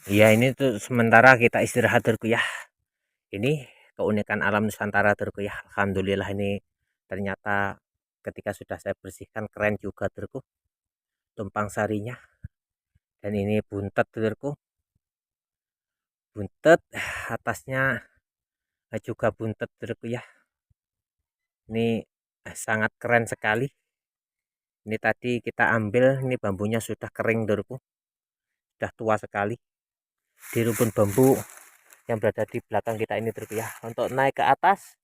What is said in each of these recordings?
Iya, ini tuh sementara kita istirahat Turku ya. Ini keunikan alam Nusantara Turku ya. Alhamdulillah ini ternyata ketika sudah saya bersihkan keren juga Turku. Tumpang sarinya. Dan ini buntet Turku. Buntet atasnya juga buntet Turku ya. Ini sangat keren sekali. Ini tadi kita ambil, ini bambunya sudah kering Turku. Sudah tua sekali. Di rumpun bambu yang berada di belakang kita ini Turku ya. Untuk naik ke atas,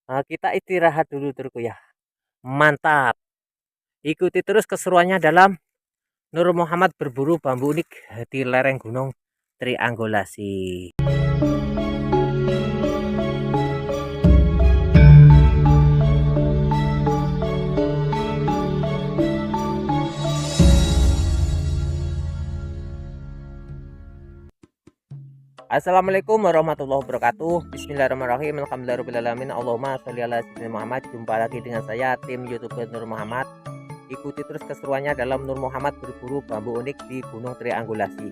kita istirahat dulu Turku ya. Mantap. Ikuti terus keseruannya dalam Nur Muhammad berburu bambu unik di lereng Gunung Triangulasi. Assalamualaikum warahmatullahi wabarakatuh. Bismillahirrahmanirrahim. Alhamdulillahirobbilalamin. Allahumma sholli ala sayyidina Muhammad. Jumpa lagi dengan saya tim YouTuber Nur Muhammad. Ikuti terus keseruannya dalam Nur Muhammad berburu bambu unik di Gunung Triangulasi.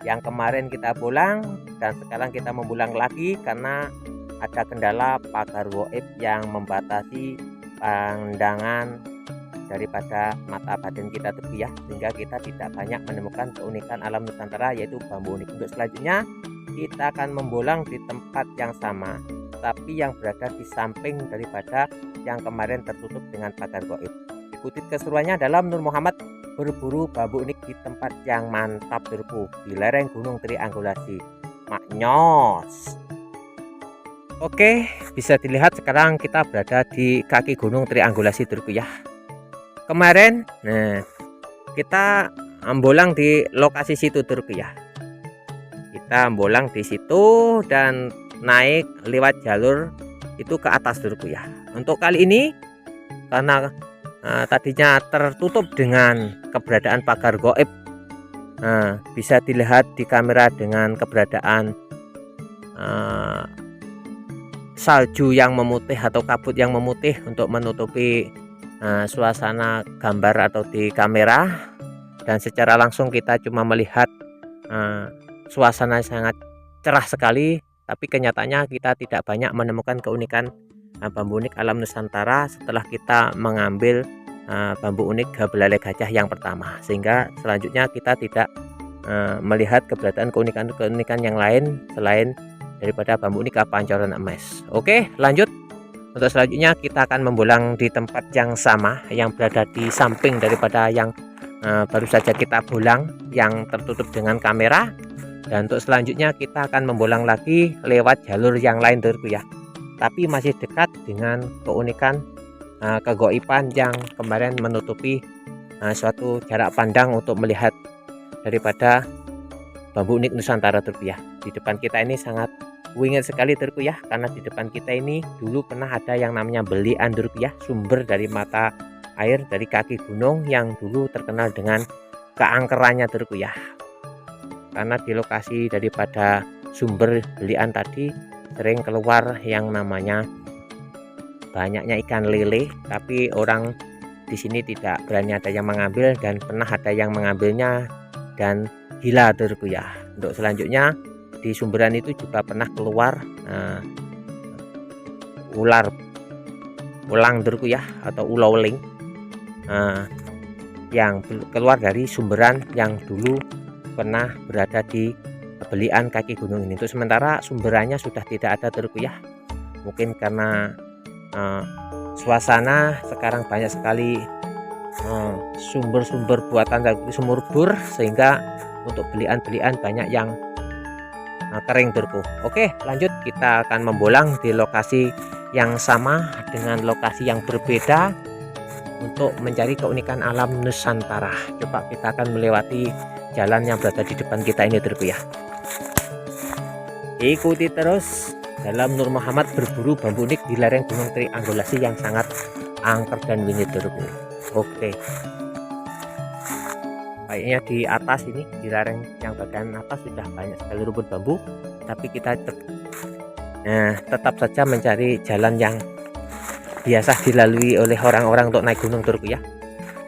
Yang kemarin kita pulang dan sekarang kita mempulang lagi karena ada kendala pagar goib yang membatasi pandangan daripada mata batin kita ya, sehingga kita tidak banyak menemukan keunikan alam Nusantara yaitu bambu unik. Untuk selanjutnya kita akan membolang di tempat yang sama tapi yang berada di samping daripada yang kemarin tertutup dengan pagar goib. Ikuti keseruannya dalam Nur Muhammad berburu bambu unik di tempat yang mantap Turku, di lereng Gunung Triangulasi. Maknyos. Oke, bisa dilihat sekarang kita berada di kaki Gunung Triangulasi Turku ya. Kemarin kita ambolang di lokasi situ Turku ya. Kita ambolang di situ dan naik lewat jalur itu ke atas Turku ya. Untuk kali ini karena tadinya tertutup dengan keberadaan pagar goib, bisa dilihat di kamera dengan keberadaan salju yang memutih atau kabut yang memutih untuk menutupi suasana gambar atau di kamera, dan secara langsung kita cuma melihat suasana sangat cerah sekali, tapi kenyataannya kita tidak banyak menemukan keunikan bambu unik alam Nusantara setelah kita mengambil bambu unik belalai gajah yang pertama, sehingga selanjutnya kita tidak melihat keberadaan keunikan yang lain selain daripada bambu unik pancoran emas. Oke, lanjut. Untuk selanjutnya kita akan membolang di tempat yang sama yang berada di samping daripada yang baru saja kita bolang yang tertutup dengan kamera. Dan untuk selanjutnya kita akan membolang lagi lewat jalur yang lain Turku ya, tapi masih dekat dengan keunikan kegoiban yang kemarin menutupi suatu jarak pandang untuk melihat daripada bambu unik Nusantara Turku ya. Di depan kita ini sangat wingit sekali Turku ya, karena di depan kita ini dulu pernah ada yang namanya belian Turku ya, sumber dari mata air dari kaki gunung yang dulu terkenal dengan keangkerannya Turku ya. Karena di lokasi daripada sumber belian tadi sering keluar yang namanya banyaknya ikan lele, tapi orang di sini tidak berani ada yang mengambil, dan pernah ada yang mengambilnya dan gila Turku ya. Untuk selanjutnya di sumberan itu juga pernah keluar ulang Turku ya, atau ulauling yang keluar dari sumberan yang dulu pernah berada di belian kaki gunung ini. Untuk sementara sumberannya sudah tidak ada Turku ya, mungkin karena suasana sekarang banyak sekali sumber-sumber buatan dari sumur bor, sehingga untuk belian-belian banyak yang kering Turku. Oke, lanjut. Kita akan membolang di lokasi yang sama dengan lokasi yang berbeda untuk mencari keunikan alam Nusantara. Coba kita akan melewati jalan yang berada di depan kita ini Turku ya. Ikuti terus dalam Nur Muhammad berburu bambu unik di lereng Gunung Triangulasi yang sangat angker dan wingit Turku. Oke, kayaknya di atas ini, di lereng yang bagian atas sudah banyak sekali rumput bambu, tapi kita tetap saja mencari jalan yang biasa dilalui oleh orang-orang untuk naik gunung Turku ya,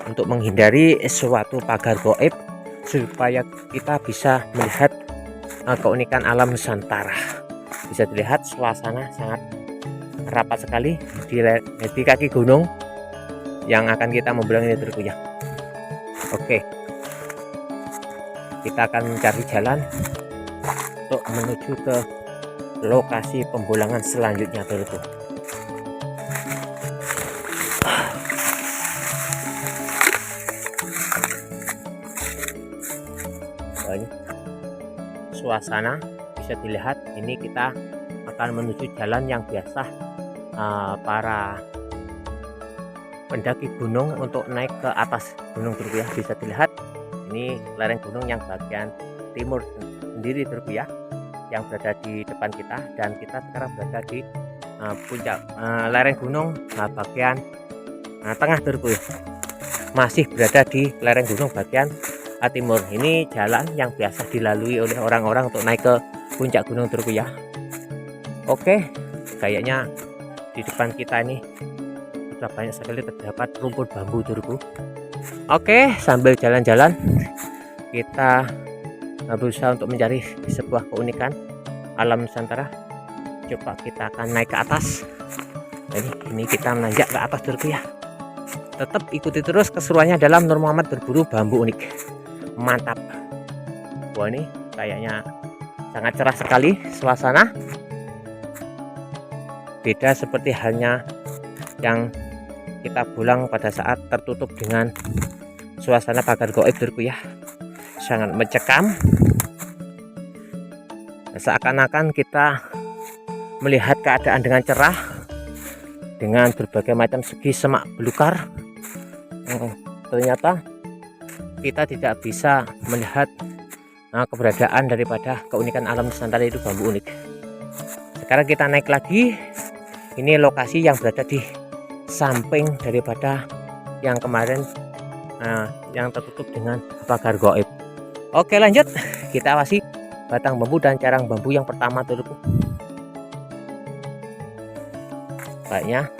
untuk menghindari suatu pagar goib, supaya kita bisa melihat keunikan alam Nusantara. Bisa dilihat suasana sangat rapat sekali di kaki gunung yang akan kita membelangi Turku ya. Oke, kita akan mencari jalan untuk menuju ke lokasi pembulangan selanjutnya Turku. Suasana bisa dilihat, ini kita akan menuju jalan yang biasa para pendaki gunung untuk naik ke atas gunung Turku ya. Bisa dilihat ini lereng gunung yang bagian timur sendiri Turku ya, yang berada di depan kita, dan kita sekarang berada di puncak lereng gunung bagian tengah Turku ya. Masih berada di lereng gunung bagian timur. Ini jalan yang biasa dilalui oleh orang-orang untuk naik ke puncak gunung Turku ya. Oke, kayaknya di depan kita ini sudah banyak sekali terdapat rumput bambu Turku. Oke, sambil jalan-jalan kita berusaha untuk mencari sebuah keunikan alam Nusantara. Coba kita akan naik ke atas. Ini kita menanjak ke atas Turku ya. Tetap ikuti terus keseruannya dalam Nur Muhammad berburu bambu unik. Mantap. Wah, ini kayaknya sangat cerah sekali suasana. Beda seperti halnya yang kita pulang pada saat tertutup dengan suasana pagar gaib Turku ya. Sangat mencekam. Seakan-akan kita melihat keadaan dengan cerah, dengan berbagai macam segi semak belukar. Ternyata kita tidak bisa melihat keberadaan daripada keunikan alam Nusantara itu bambu unik. Sekarang kita naik lagi. Ini lokasi yang berada di samping daripada yang kemarin yang tertutup dengan pagar gaib. Oke, lanjut kita awasi batang bambu dan carang bambu yang pertama Turku. Kayaknya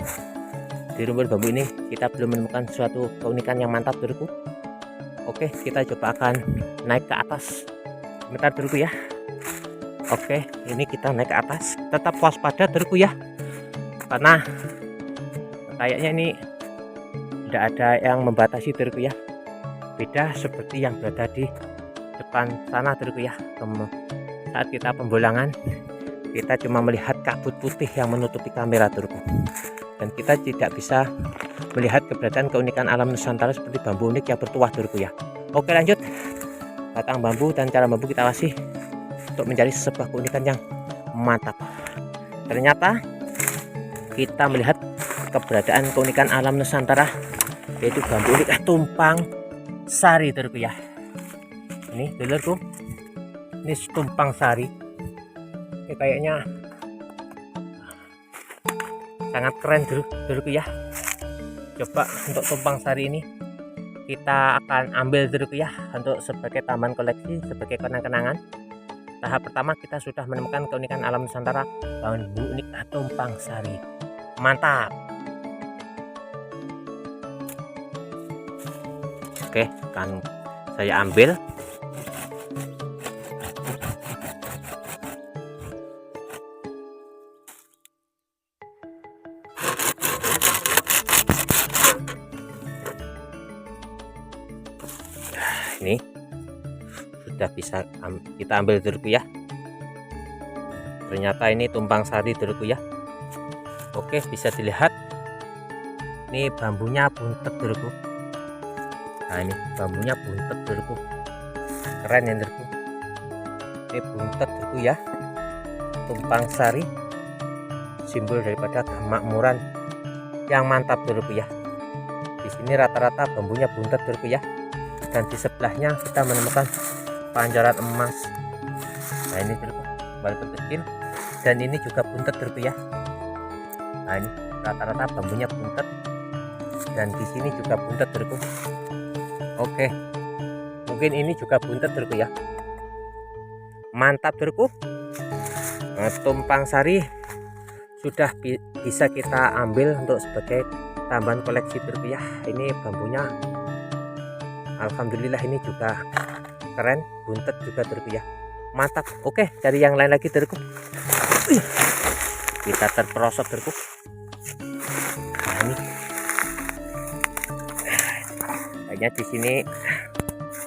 di rumput bambu ini kita belum menemukan suatu keunikan yang mantap Turku. Oke, kita coba akan naik ke atas. Bentar Turku ya. Oke, ini kita naik ke atas. Tetap waspada Turku ya, karena kayaknya ini tidak ada yang membatasi Turku ya. Beda seperti yang berada di depan sana Turku ya. Saat kita pembulangan, kita cuma melihat kabut putih yang menutupi kamera Turku, dan kita tidak bisa melihat keberadaan keunikan alam Nusantara seperti bambu unik yang bertuah Turku ya. Oke, lanjut. Batang bambu dan cara bambu kita awasi untuk mencari sebuah keunikan yang mantap. Ternyata kita melihat keberadaan keunikan alam Nusantara, yaitu bambu unik tumpang sari Turku ya. Ini dulurku, ini tumpang sari. Ini kayaknya sangat keren Turku ya. Coba untuk tumpang sari ini kita akan ambil Turku ya, untuk sebagai tambahan koleksi, sebagai kenang-kenangan. Tahap pertama kita sudah menemukan keunikan alam Nusantara bambu unik tumpang sari. Mantap. Oke, akan saya ambil. Ini sudah bisa kita ambil Turku ya. Ternyata ini tumpang sari Turku ya. Oke, bisa dilihat ini bambunya buntet Turku. Nah, ini bambunya buntet Turku. Keren ya Turku. Ini buntet Turku ya. Tumpang sari, simbol daripada kemakmuran yang mantap Turku ya. Di sini rata-rata bambunya buntet Turku ya. Dan di sebelahnya kita menemukan pancaran emas. Nah, ini Turku, walaupun kecil, dan ini juga buntet Turku ya. Nah, ini rata-rata bambunya buntet, dan di sini juga buntet Turku. Oke, mungkin ini juga buntet Turku ya. Mantap Turku. Nah, tumpang sari sudah bisa kita ambil untuk sebagai tambahan koleksi Turku ya. Ini bambunya alhamdulillah ini juga keren, buntet juga Turku ya. Mantap. Oke, cari yang lain lagi Derku. Kita terperosot Derku. Nah, ini kayaknya di sini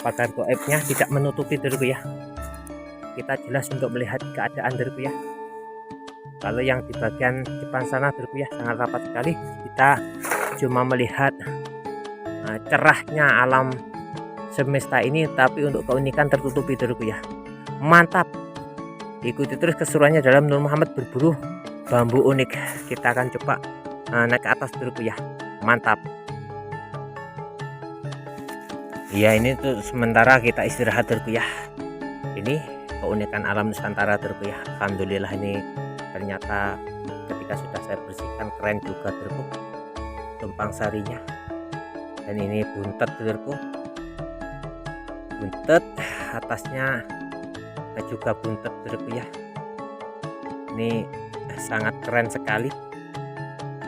pagar goibnya tidak menutupi Derku ya. Kita jelas untuk melihat keadaan Derku ya. Kalau yang di bagian depan sana Derku ya sangat rapat sekali. Kita cuma melihat cerahnya alam semesta ini, tapi untuk keunikan tertutupi Derku ya. Mantap. Ikuti terus keseruannya dalam Nur Muhammad berburu bambu unik. Kita akan coba naik ke atas Derku ya. Mantap. Ya, ini tuh sementara kita istirahat Derku ya. Ini keunikan alam Nusantara Derku ya. Alhamdulillah, ini ternyata ketika sudah saya bersihkan keren juga Derku tumpang sarinya. Dan ini buntet Derku, buntet atasnya juga buntet Derku ya. Ini sangat keren sekali.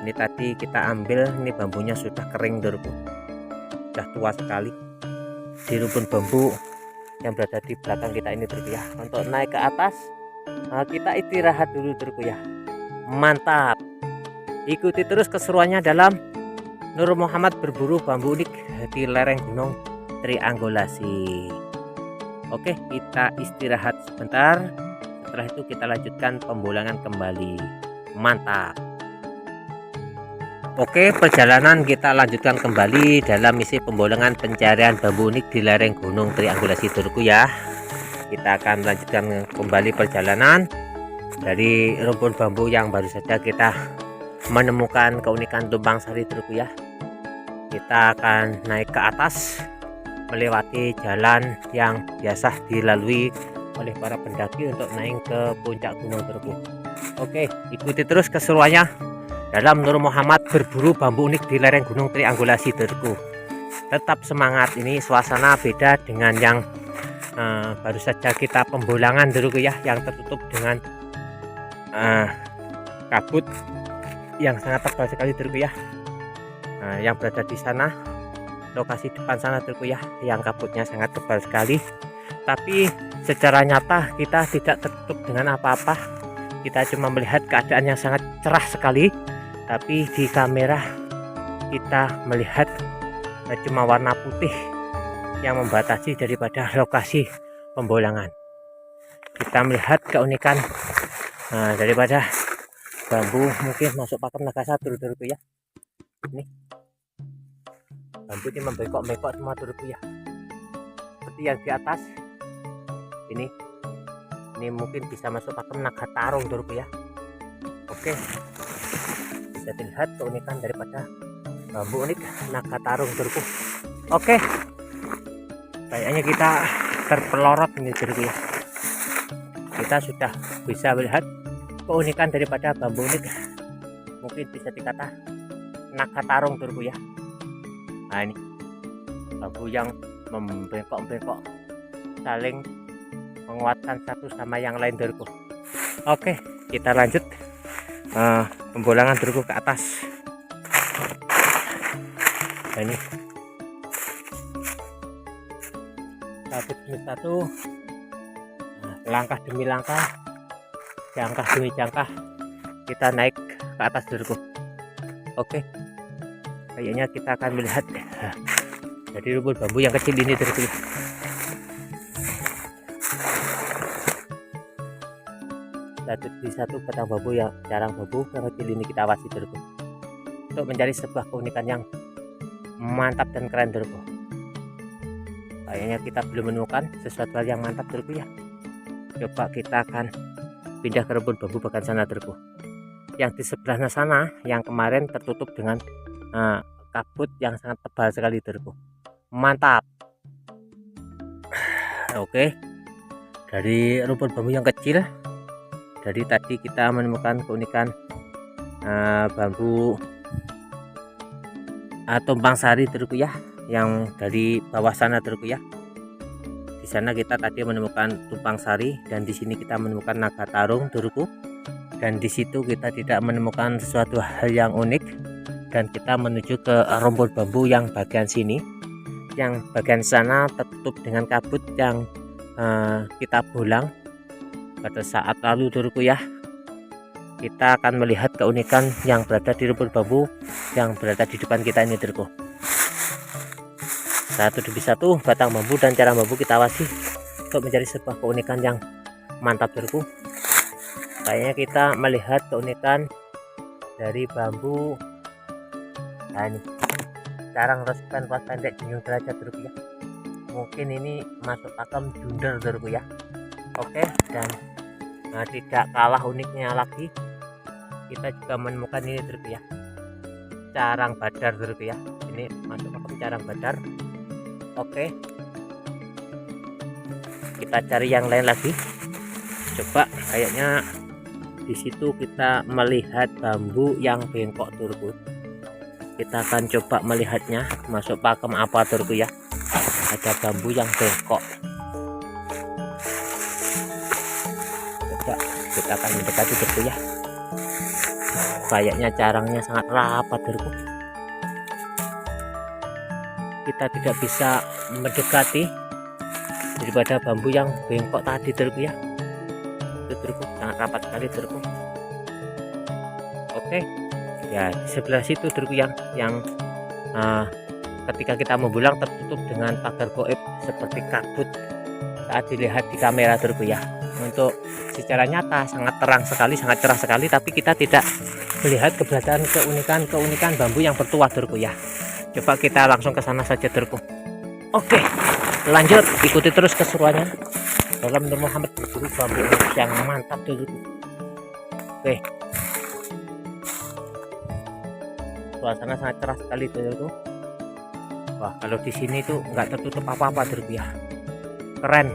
Ini tadi kita ambil, ini bambunya sudah kering Derku, sudah tua sekali di rumpun bambu yang berada di belakang kita ini Derku ya. Untuk naik ke atas kita istirahat dulu Derku ya. Mantap. Ikuti terus keseruannya dalam Nur Muhammad berburu bambu unik di lereng Gunung Triangulasi. Oke, kita istirahat sebentar. Setelah itu kita lanjutkan pembulangan kembali. Mantap. Oke, perjalanan kita lanjutkan kembali dalam misi pembolengan pencarian bambu unik di lereng Gunung Triangulasi Derku ya. Kita akan melanjutkan kembali perjalanan dari rumpun bambu yang baru saja kita menemukan keunikan tumpang sari Derku ya. Kita akan naik ke atas melewati jalan yang biasa dilalui oleh para pendaki untuk naik ke puncak gunung Derku. Oke, ikuti terus keseruannya dalam Nur Muhammad berburu bambu unik di lereng Gunung Triangulasi Derku. Tetap semangat, ini suasana beda dengan yang baru saja kita pembolangan Derku ya, yang tertutup dengan kabut yang sangat tebal sekali Derku ya. Yang berada di sana, lokasi depan sana Derku ya, yang kabutnya sangat tebal sekali. Tapi secara nyata kita tidak tertutup dengan apa-apa. Kita cuma melihat keadaan yang sangat cerah sekali. Tapi di kamera kita melihat cuma warna putih yang membatasi daripada lokasi pembolangan. Kita melihat keunikan daripada bambu, mungkin masuk pakem naga satu Derku ya. Ini bambu ini membengkok-bengkok semua Derku ya, seperti yang di atas ini mungkin bisa masuk pakem naga tarung Derku ya. Oke, bisa dilihat keunikan daripada bambu unik naga tarung Derku. Oke, kayaknya kita terpelorot ini Derku ya. Kita sudah bisa melihat keunikan daripada bambu unik, mungkin bisa dikata naga tarung Derku ya. Nah, ini bambu yang membengkok-bengkok saling menguatkan satu sama yang lain Derku. Oke, kita lanjut pembolangan Derku ke atas. Nah, ini satu demi satu, langkah demi langkah, jangkah demi jangkah, kita naik ke atas Derku. Oke, kayaknya kita akan melihat dari rumpun bambu yang kecil ini Derku. Satu di satu batang bambu yang jarang bambu yang kecil ini kita awasi Derku, untuk mencari sebuah keunikan yang mantap dan keren Derku. Kayaknya kita belum menemukan sesuatu hal yang mantap Derku ya. Coba kita akan pindah ke rumpun bambu bagian sana Derku. Yang di sebelah sana yang kemarin tertutup dengan kabut yang sangat tebal sekali Derku. Mantap. Oke, dari rumpun bambu yang kecil, dari tadi kita menemukan keunikan bambu tumpang sari Derku ya, yang dari bawah sana Derku ya. Di sana kita tadi menemukan tumpang sari, dan di sini kita menemukan naga tarung Derku. Dan di situ kita tidak menemukan sesuatu hal yang unik, dan kita menuju ke rumpun bambu yang bagian sini. Yang bagian sana tertutup dengan kabut yang kita bolang pada saat lalu turku ya, kita akan melihat keunikan yang berada di rumput bambu yang berada di depan kita ini turku. Satu demi satu batang bambu dan cara bambu kita awasi untuk mencari sebuah keunikan yang mantap turku. Kayaknya kita melihat keunikan dari bambu. Nah ini carang respen pas pendek junjung derajat turku ya. Mungkin ini masuk pakem jundel turku ya. Oke, dan tidak kalah uniknya lagi, kita juga menemukan ini turku ya, carang badar turku ya. Ini masuk pakem carang badar. Oke, kita cari yang lain lagi. Coba kayaknya di situ kita melihat bambu yang bengkok turku. Kita akan coba melihatnya masuk pakem apa turku ya. Ada bambu yang bengkok. Coba kita akan mendekati turku ya. Kayaknya carangnya sangat rapat turku. Kita tidak bisa mendekati daripada bambu yang bengkok tadi turku ya. Itu turku sangat rapat sekali turku. Oke ya, di sebelah situ turku yang ketika kita membulang tertutup dengan pagar goib seperti kabut saat dilihat di kamera turku ya. Untuk secara nyata sangat terang sekali, sangat cerah sekali, tapi kita tidak melihat keberadaan keunikan bambu yang bertuah turku ya. Coba kita langsung ke sana saja turku. Oke, lanjut, ikuti terus keseruannya dalam Nur Muhammad berburu bambu yang mantap turku. Oke, suasana sangat cerah sekali turku. Wah, kalau di sini tuh nggak tertutup apa-apa turku ya, keren.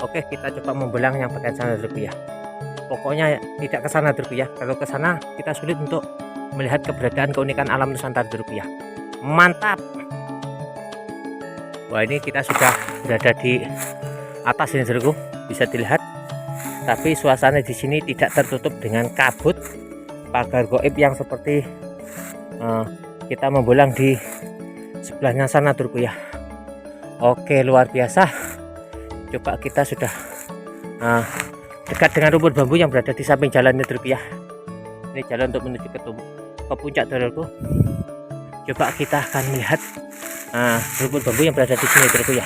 Oke, kita coba membelang yang bagian sana turku ya. Pokoknya tidak ke sana turku ya. Kalau ke sana kita sulit untuk melihat keberadaan keunikan alam Nusantara turku ya. Mantap. Wah, ini kita sudah berada di atas ini turku, bisa dilihat. Tapi suasana di sini tidak tertutup dengan kabut pagar goib yang seperti kita membelang di sebelahnya sana turku ya. Oke, luar biasa. Coba kita sudah dekat dengan rumput bambu yang berada di samping jalan ini turku ya. Ini jalan untuk menuju ke puncak turku. Coba kita akan melihat rumput bambu yang berada di sini turku ya.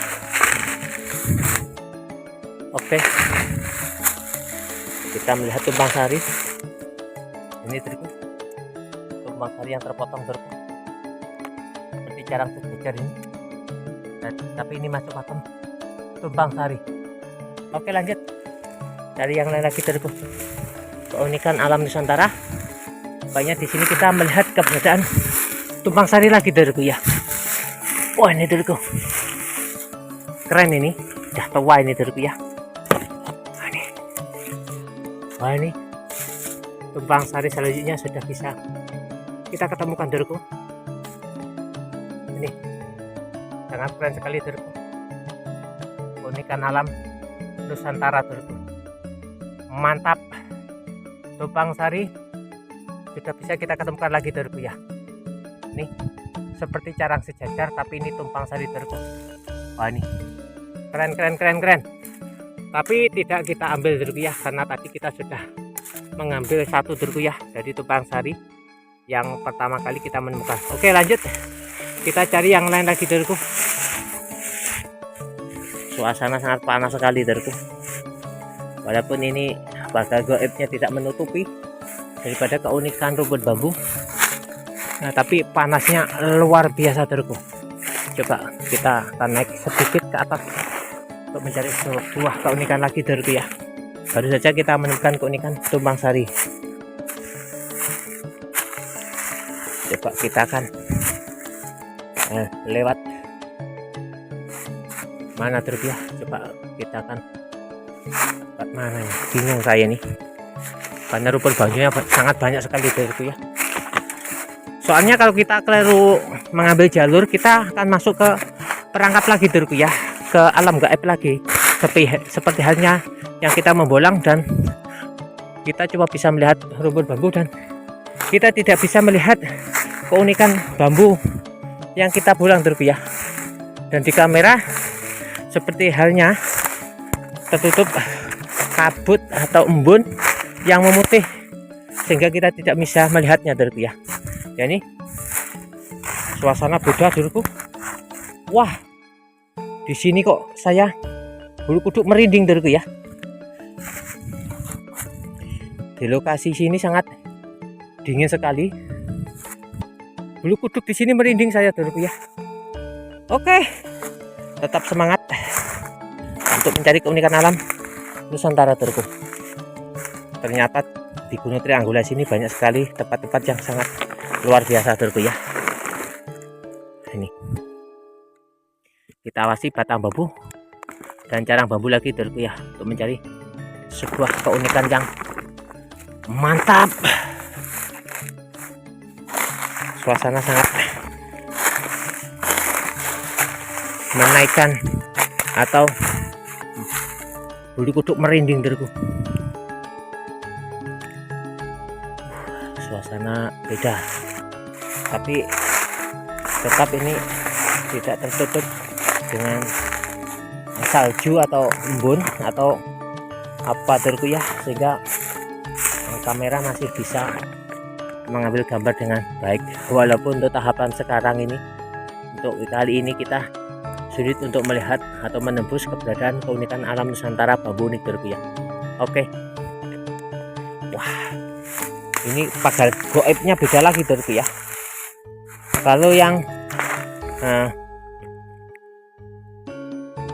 Oke, kita melihat tumpang sari ini turku, tumpang sari yang terpotong turku seperti carang sejajar ini. Tapi ini masuk pakem tumpang sari. Oke, lanjut cari yang lain lagi turku. Keunikan alam Nusantara. Banyak di sini kita melihat keberadaan tumpang sari lagi turku ya. Wah, ini turku keren, ini udah tua ini turku ya. Wah, ini tumpang sari selanjutnya sudah bisa kita ketemukan turku. Ini sangat keren sekali turku, keunikan alam Nusantara turku. Mantap, tumpang sari sudah bisa kita ketemukan lagi turku ya. Ini seperti carang sejajar, tapi ini tumpang sari turku. Wah, ini keren. Tapi tidak kita ambil turku ya, karena tadi kita sudah mengambil satu turku ya dari tumpang sari yang pertama kali kita menemukan. Oke, lanjut kita cari yang lain lagi turku. Suasana sangat panas sekali turku. Walaupun ini pagar goibnya tidak menutupi daripada keunikan rumput bambu, nah tapi panasnya luar biasa turku. Coba kita akan naik sedikit ke atas untuk mencari sebuah keunikan lagi turku ya. Baru saja kita menemukan keunikan tumpang sari. Coba kita akan lewat mana turku ya. Coba kita akan lewat mana ya, bingung saya nih, karena rumput bambunya sangat banyak sekali turku ya. Soalnya kalau kita keliru mengambil jalur, kita akan masuk ke perangkap lagi turku ya, ke alam gaib lagi, seperti halnya yang kita membolang dan kita cuma bisa melihat rumput bambu dan kita tidak bisa melihat keunikan bambu yang kita bolang turku ya. Dan di kamera seperti halnya tertutup kabut atau embun yang memutih sehingga kita tidak bisa melihatnya dulurku ya. Ya ini suasana beda dulurku. Wah, di sini kok saya bulu kuduk merinding dulurku ya. Di lokasi sini sangat dingin sekali. Bulu kuduk di sini merinding saya dulurku ya. Oke, tetap semangat untuk mencari keunikan alam Nusantara dulurku. Ternyata di Gunung Triangulas ini banyak sekali tempat-tempat yang sangat luar biasa dulurku ya. Ini kita awasi batang bambu dan carang bambu lagi dulurku ya, untuk mencari sebuah keunikan yang mantap. Suasana sangat menaikkan atau bulu kuduk merinding dulurku. Suasana beda, tapi tetap ini tidak tertutup dengan salju atau embun atau apa dulurku ya, sehingga kamera masih bisa mengambil gambar dengan baik. Walaupun untuk tahapan sekarang ini, untuk kali ini kita sulit untuk melihat atau menembus keberadaan keunikan alam Nusantara bambu unik dulurku ya. Oke, wah, ini pagar goibnya beda lagi dulurku ya. Kalau yang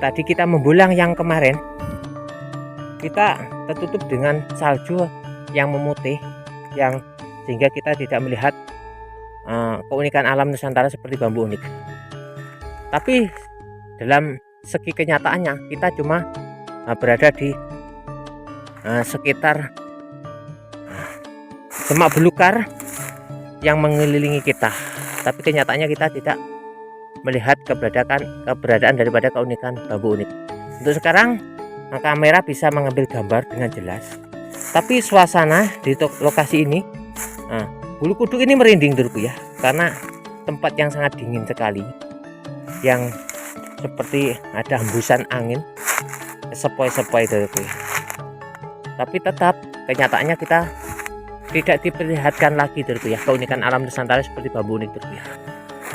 tadi kita membulang yang kemarin, kita tertutup dengan salju yang memutih, yang sehingga kita tidak melihat keunikan alam Nusantara seperti bambu unik. Tapi dalam segi kenyataannya kita cuma berada di sekitar semak belukar yang mengelilingi kita, tapi kenyataannya kita tidak melihat keberadaan daripada keunikan bambu unik. Untuk sekarang kamera bisa mengambil gambar dengan jelas, tapi suasana di lokasi ini, bulu kuduk ini merinding dulurku ya, karena tempat yang sangat dingin sekali, yang seperti ada hembusan angin sepoi-sepoi dulurku ya. Tapi tetap kenyataannya kita tidak diperlihatkan lagi dulurku ya, keunikan alam Nusantara seperti bambu unik dulurku ya.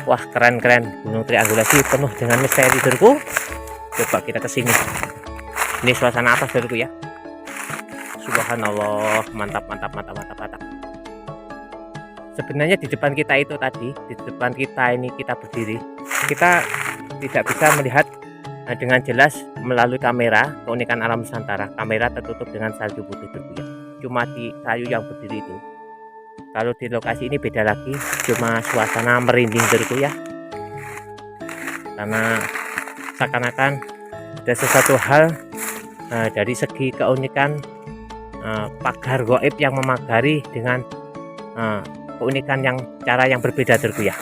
Wah, keren-keren Gunung Triangulas penuh dengan misteri dulurku. Coba kita kesini. Ini suasana atas dulurku ya. Subhanallah, mantap. Sebenarnya di depan kita itu tadi, di depan kita ini kita berdiri, kita tidak bisa melihat dengan jelas melalui kamera keunikan alam Nusantara. Kamera tertutup dengan salju putih dulurku ya. Cuma di kayu yang berdiri itu. Kalau di lokasi ini beda lagi, cuma suasana merinding dulurku ya. Karena seakan-akan ada sesuatu hal dari segi keunikan pagar goib yang memagari dengan keunikan cara yang berbeda dulurku ya.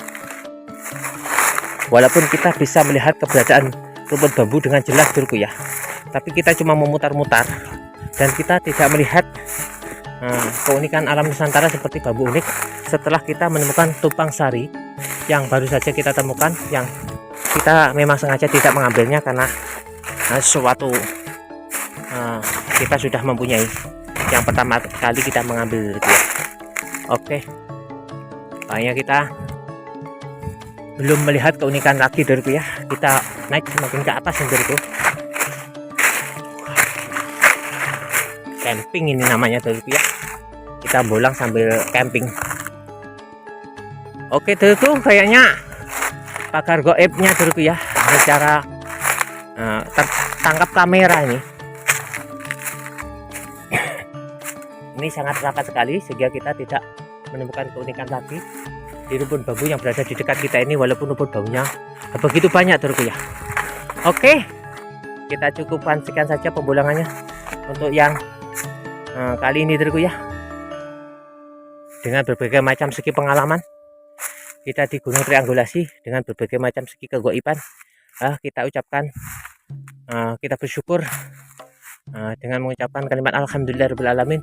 Walaupun kita bisa melihat keberadaan rumput bambu dengan jelas dulurku ya, tapi kita cuma memutar-mutar dan kita tidak melihat keunikan alam Nusantara seperti bambu unik setelah kita menemukan tumpang sari yang baru saja kita temukan, yang kita memang sengaja tidak mengambilnya karena suatu kita sudah mempunyai yang pertama kali kita mengambil dulurku ya. Oke, kayaknya kita belum melihat keunikan lagi dulurku ya. Kita naik semakin ke atas dulurku. Camping ini namanya dulurku ya. Kita bolang sambil camping. Oke dulurku, kayaknya pagar goibnya dulurku ya, secara tertangkap kamera ini. Ini sangat rapat sekali sehingga kita tidak menemukan keunikan lagi di rumput bambu yang berada di dekat kita ini, walaupun rumput bambunya begitu banyak dulurku ya. Oke, kita cukupkan sekian saja pembulangannya untuk yang kali ini dulurku ya. Dengan berbagai macam segi pengalaman kita di Gunung Triangulas, dengan berbagai macam segi kegoiban, kita ucapkan kita bersyukur dengan mengucapkan kalimat alhamdulillahirabbil alamin,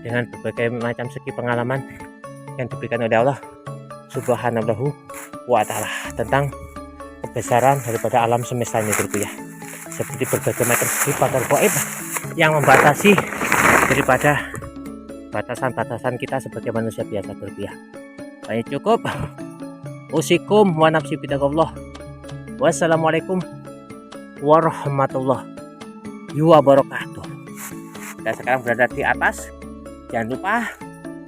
dengan berbagai macam segi pengalaman yang diberikan oleh Allah Subhanahu wa ta'ala tentang kebesaran daripada alam semesta ini dulurku ya. Seperti berbagai macam segi pagar goib yang membatasi daripada batasan-batasan kita sebagai manusia biasa berpihak. Baik, cukup. Usikum wa nafsi bidaqallah. Wassalamualaikum warahmatullahi wabarakatuh. Kita sekarang berada di atas. Jangan lupa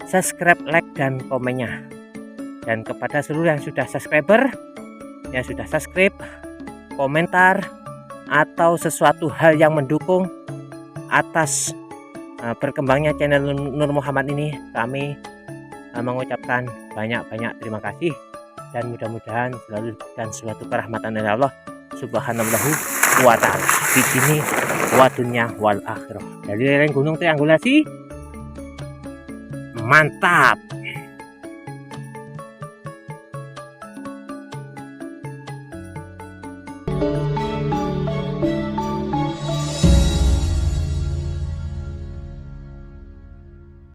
subscribe, like, dan komennya. Dan kepada seluruh yang sudah subscriber, yang sudah subscribe, komentar, atau sesuatu hal yang mendukung atas berkembangnya channel Nur Muhammad ini, kami mengucapkan banyak-banyak terima kasih, dan mudah-mudahan selalu dan suatu kerahmatan dari Allah Subhanahu wa ta'ala di sini wa dunya wal akhirah. Dari lereng gunung triangulasi, mantap.